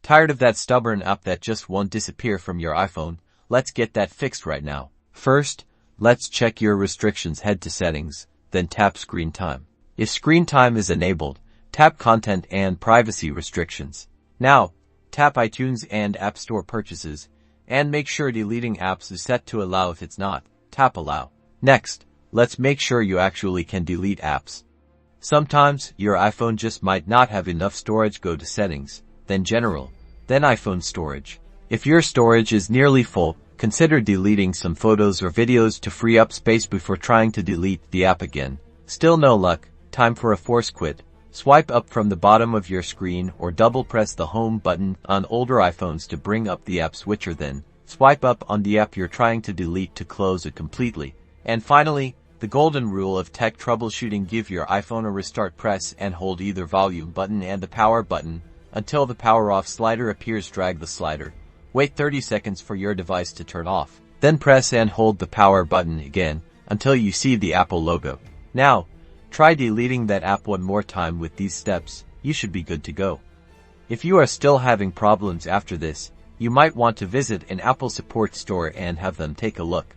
Tired of that stubborn app that just won't disappear from your iPhone? Let's get that fixed right now. First, let's check your restrictions. Head to Settings, then tap Screen Time. If screen time is enabled, tap Content and Privacy Restrictions. Now, tap iTunes and App Store Purchases, and make sure deleting apps is set to Allow. If it's not, tap Allow. Next, let's make sure you actually can delete apps. Sometimes, your iPhone just might not have enough storage. Go to Settings, then General, then iPhone Storage. If your storage is nearly full, consider deleting some photos or videos to free up space before trying to delete the app again. Still no luck? Time for a force quit. Swipe up from the bottom of your screen or double press the home button on older iPhones to bring up the app switcher, then swipe up on the app you're trying to delete to close it completely. And finally, the golden rule of tech troubleshooting: give your iPhone a restart. Press and hold either volume button and the power button until the power off slider appears. Drag the slider. Wait 30 seconds for your device to turn off. Then press and hold the power button again until you see the Apple logo. Now, try deleting that app one more time. With these steps, you should be good to go. If you are still having problems after this, you might want to visit an Apple support store and have them take a look.